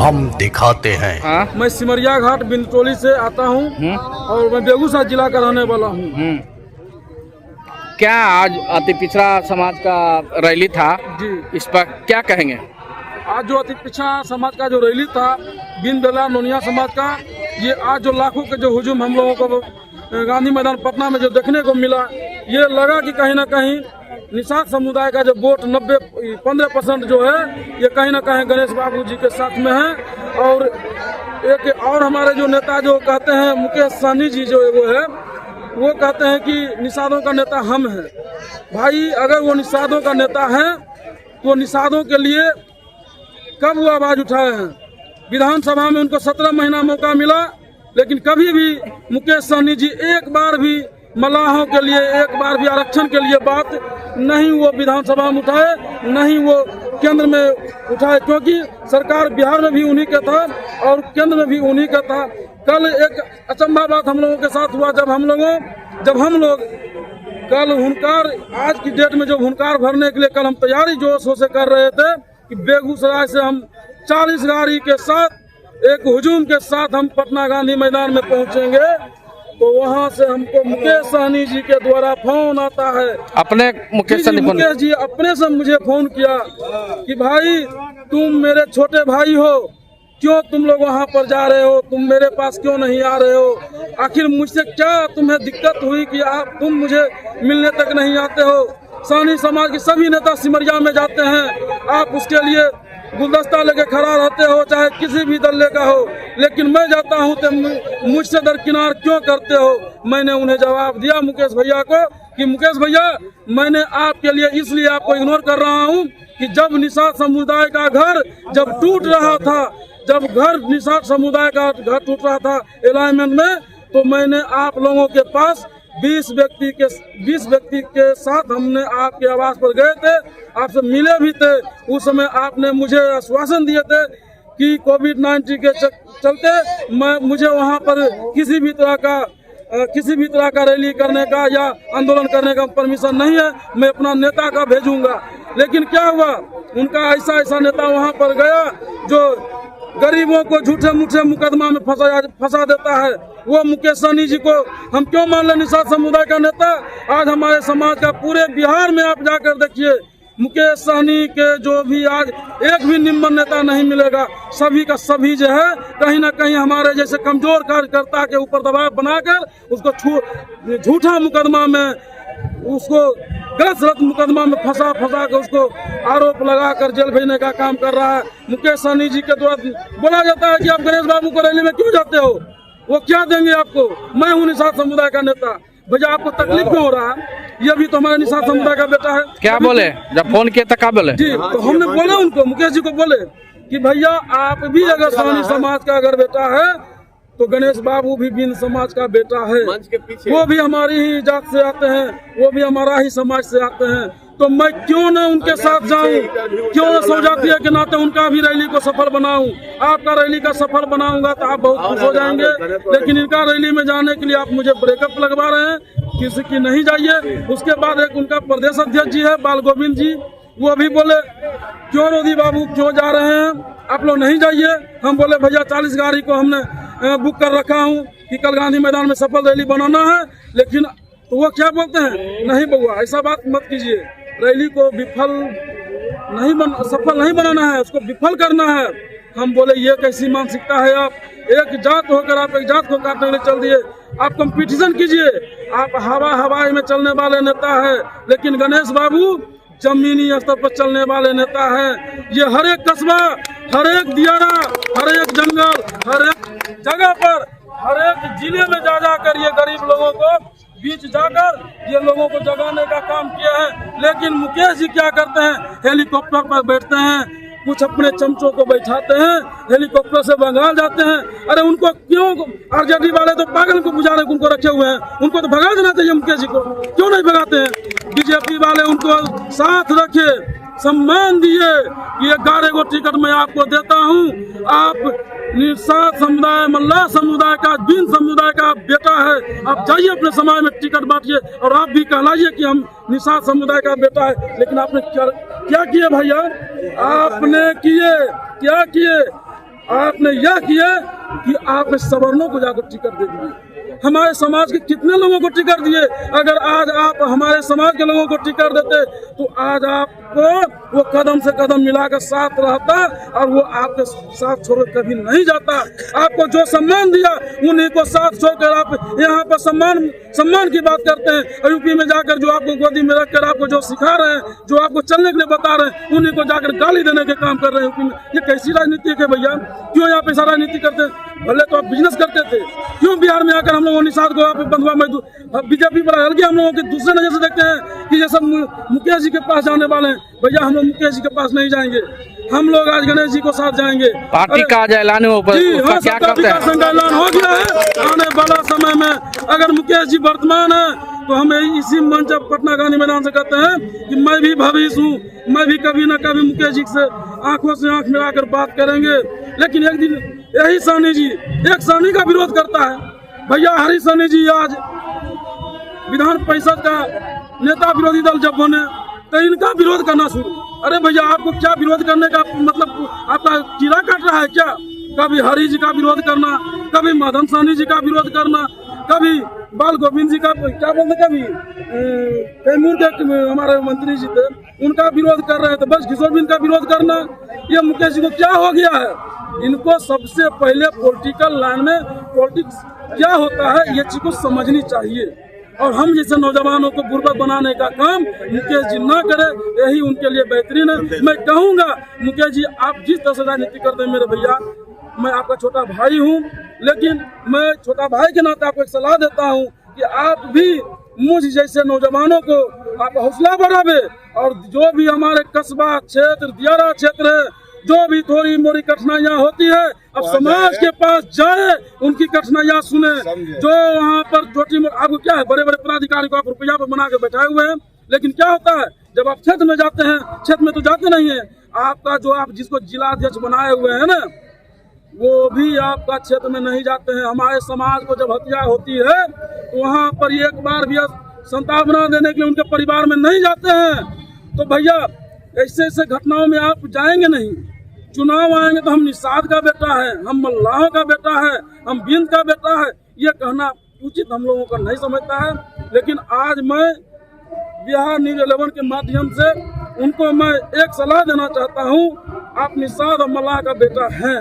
हम दिखाते हैं। मैं सिमरिया घाट बिंदटोली से आता हूँ और मैं बेगूसराय जिला का रहने वाला हूँ। क्या आज अति पिछड़ा समाज का रैली था जी, इस पर क्या कहेंगे? आज जो अति पिछड़ा समाज का जो रैली था बिन बेला नोनिया समाज का, ये आज जो लाखों के जो हुजूम हम लोगों को गांधी मैदान पटना में जो देखने को मिला, ये लगा कि कहीं ना कहीं निषाद समुदाय का जो वोट 15% जो है ये कहीं ना कहीं गणेश बाबू जी के साथ में है। और एक और हमारे जो नेता जो कहते हैं मुकेश सहनी जी जो वो है, वो कहते हैं कि निषादों का नेता हम हैं। भाई अगर वो निषादों का नेता है तो निषादों के लिए कब वो आवाज उठाए हैं? विधानसभा में उनको 17 महीना मौका मिला, लेकिन कभी भी मुकेश सहनी जी एक बार भी मलाहों के लिए, एक बार भी आरक्षण के लिए बात नहीं वो विधानसभा में उठाए, नहीं वो केंद्र में उठाए, क्योंकि सरकार बिहार में भी उन्हीं का था और केंद्र में भी उन्हीं का था। कल एक अचंभा बात हम लोगों के साथ हुआ, जब हम लोग कल हुनकार, आज की डेट में जो हुनकार भरने के लिए कल हम तैयारी जोश से कर रहे थे कि बेगूसराय से हम 40 गाड़ी के साथ एक हुजूम के साथ हम पटना गांधी मैदान में पहुंचेंगे, तो वहां से हमको मुकेश सहनी जी के द्वारा फोन आता है। अपने मुकेश जी अपने से मुझे फोन किया कि भाई तुम मेरे छोटे भाई हो, क्यों तुम लोग वहां पर जा रहे हो, तुम मेरे पास क्यों नहीं आ रहे हो? आखिर मुझसे क्या तुम्हें दिक्कत हुई कि तुम मुझे मिलने तक नहीं आते हो? सहनी समाज के सभी नेता सिमरिया में जाते हैं, आप उसके लिए गुलदस्ता लेके खड़ा रहते हो, चाहे किसी भी दल का हो, लेकिन मैं जाता हूं तो मुझसे दरकिनार क्यों करते हो? मैंने उन्हें जवाब दिया मुकेश भैया को कि मुकेश भैया, मैंने आपके लिए इसलिए आपको इग्नोर कर रहा हूं कि जब निषाद समुदाय का घर जब टूट रहा था, जब निषाद समुदाय का घर टूट रहा था अलाइनमेंट में, तो मैंने आप लोगों के पास 20 व्यक्ति के साथ हमने आपके आवास पर गए थे, आपसे मिले भी थे। उस समय आपने मुझे आश्वासन दिए थे कि कोविड-19 के चलते मुझे वहां पर किसी भी तरह का रैली करने का या आंदोलन करने का परमिशन नहीं है, मैं अपना नेता का भेजूंगा। लेकिन क्या हुआ, उनका ऐसा नेता वहां पर गया जो गरीबों को झूठे मूठे मुकदमा में फंसा देता है। वो मुकेश सहनी जी को हम क्यों मान लें निषाद समुदाय का नेता? आज हमारे समाज का पूरे बिहार में आप जाकर देखिए, मुकेश सहनी के जो भी आज एक भी निम्न नेता नहीं मिलेगा, सभी का सभी जो है कहीं ना कहीं हमारे जैसे कमजोर कार्यकर्ता के ऊपर दबाव बनाकर उसको झूठा मुकदमा में, उसको गलत मुकदमा में फंसा कर उसको आरोप लगाकर जेल भेजने का काम कर रहा है। मुकेश सहनी जी के द्वारा बोला जाता है कि आप गणेश बाबू को रैली में क्यों जाते हो, वो क्या देंगे आपको? मैं हूँ निषाद समुदाय का नेता, भैया आपको तकलीफ क्यों हो रहा है? ये भी तो हमारे निषाद समुदाय का बेटा है। क्या बोले जब फोन किया था? क्या बोले जी, तो हमने बोले उनको, मुकेश जी को बोले कि भैया आप भी अगर सहनी समाज का अगर बेटा है तो गणेश बाबू भी बिन समाज का बेटा है, वो भी हमारी ही जात से आते हैं, वो भी हमारा ही समाज से आते हैं, तो मैं क्यों न उनके साथ जाऊं? क्यों न सौजातीय के नाते उनका भी रैली को सफल बनाऊं? आपका रैली का सफल बनाऊंगा तो आप बहुत खुश हो जाएंगे, लेकिन इनका रैली में जाने के लिए आप मुझे ब्रेकअप लगवा रहे हैं, किसी की नहीं जाइए। उसके बाद एक उनका प्रदेश अध्यक्ष जी है बाल गोविंद जी, वो भी बोले क्यों रोधी बाबू क्यों जा रहे हैं, आप लोग नहीं जाइए। हम बोले भैया 40 गाड़ी को हमने बुक कर रखा हूँ कि कल गांधी मैदान में सफल रैली बनाना है, लेकिन तो वो क्या बोलते हैं, नहीं बउआ ऐसा बात मत कीजिए, रैली को सफल नहीं बनाना है, उसको विफल करना है। हम बोले ये कैसी मानसिकता है? आप एक जात होकर आप एक जात को काटने के लिए चल दिए, आप कंपटीशन कीजिए। आप हवाई में चलने वाले नेता है, लेकिन गणेश बाबू जमीनी स्तर पर चलने वाले नेता हैं। ये हर एक कस्बा, हर एक दियारा, हर एक जंगल, हर एक जगह पर, हर एक जिले में जा कर ये गरीब लोगों को बीच जाकर ये लोगों को जगाने का काम किया है। लेकिन मुकेश जी क्या करते हैं, हेलीकॉप्टर पर बैठते हैं, कुछ अपने चमचों को बैठाते हैं, हेलीकॉप्टर से बंगाल जाते हैं। अरे उनको क्यों, आरजेडी वाले तो पागल को बुझा रहे उनको रखे हुए हैं, उनको तो भगा देना चाहिए मुकेश जी को, क्यों नहीं भगाते हैं? बीजेपी वाले उनको साथ रखे, सम्मान दिए कि 11 गो टिकट मैं आपको देता हूं, आप निषाद समुदाय, मल्लाह समुदाय का, बिन समुदाय का बेटा है, आप जाइए अपने समाज में टिकट बांटिए और आप भी कहलाइए कि हम निषाद समुदाय का बेटा है। लेकिन आपने क्या किए भैया? आपने क्या किए? आपने यह किया कि आपने सवर्णों को जाकर टिकट दे दिए। हमारे समाज के कितने लोगों को टिकट दिए। अगर आज आप हमारे समाज के लोगों को टिकट देते तो आज आपको वो कदम से कदम मिलाकर साथ रहता और वो आपके साथ छोड़ कभी नहीं जाता। आपको जो सम्मान दिया उन्हीं को साथ छोड़कर आप यहाँ पर सम्मान की बात करते हैं। और यूपी में जाकर जो आपको गोदी में रखकर आपको जो सिखा रहे हैं, जो आपको चलने के लिए बता रहे हैं, उन्हीं को जाकर गाली देने के काम कर रहे हैं यूपी में। ये कैसी राजनीति है भैया? क्यों यहाँ पे सारा राजनीति करते हैं? भले तो आप बिजनेस करते थे, क्यों बिहार में आकर हम लोगों निषाद को आप बंधुआ मजदूर बीजेपी पर हल्के हम लोगों के दूसरे नजर से देखते हैं कि ये सब मुकेश जी के पास जाने वाले हैं। भैया हम लोग मुकेश जी के पास नहीं जाएंगे, हम लोग आज गणेश जी को साथ जाएंगे। पार्टी का आज ऐलान हुआ, उसका क्या करते हैं? संघ ऐलान हो गया है। आने वाला समय में अगर मुकेश जी वर्तमान है तो हम इसी मंच पटना गांधी मैदान से कहते हैं कि मैं भी भविष्य हूँ, मैं भी कभी न कभी मुकेश जी से आंखों से आंख मिलाकर बात करेंगे। लेकिन एक दिन यही साहनी जी एक साहनी का विरोध करता है। भैया हरी साहनी जी आज विधान परिषद का नेता विरोधी दल जब बने तो इनका विरोध करना शुरू। अरे भैया आपको क्या विरोध करने का मतलब, आपका कीड़ा काट रहा है क्या? कभी हरी जी का विरोध करना, कभी मदन साहनी जी का विरोध करना, कभी बाल गोविंद जी का क्या बोलते, कभी कैमूर के हमारे मंत्री जी थे उनका विरोध कर रहे हैं, तो बस किशोर बिंद का विरोध करना। ये मुकेश जी को क्या हो गया है? इनको सबसे पहले पॉलिटिकल लाइन में पॉलिटिक्स क्या होता है ये चीज को समझनी चाहिए। और हम जैसे नौजवानों को बुर्बक बनाने का काम मुकेश जी ना करे, यही उनके लिए बेहतरीन है। मैं कहूँगा मुकेश जी आप जिस तरह से राजनीति करते हैं मेरे भैया, मैं आपका छोटा भाई हूँ, लेकिन मैं छोटा भाई के नाते आपको एक सलाह देता हूँ कि आप भी मुझ जैसे नौजवानों को आप हौसला बढ़ावे और जो भी हमारे कस्बा क्षेत्र दियारा क्षेत्र है, जो भी थोड़ी मोड़ी कठिनाइयाँ होती है अब समाज के पास जाए, उनकी कठिनाइयाँ सुने। जो वहाँ पर छोटी आपको क्या है, बड़े बड़े पदाधिकारी को आप रुपया पर बना के बैठाए हुए हैं, लेकिन क्या होता है जब आप क्षेत्र में जाते हैं, क्षेत्र में तो जाते नहीं है, आपका जो आप जिसको जिला अध्यक्ष बनाए हुए हैं ना, वो भी आपका क्षेत्र में नहीं जाते हैं। हमारे समाज को जब हत्या होती है तो वहाँ पर एक बार भी संतावना देने के लिए उनके परिवार में नहीं जाते हैं। तो भैया ऐसे ऐसे घटनाओं में आप जाएंगे नहीं। चुनाव आएंगे तो हम निषाद का बेटा है, हम मल्लाहों का बेटा है, हम बिंद का बेटा है, ये कहना उचित हम लोगों को नहीं समझता है। लेकिन आज मैं बिहार न्यूज़ 11 के माध्यम से उनको मैं एक सलाह देना चाहता हूँ, आप निषाद और मल्लाह का बेटा हैं,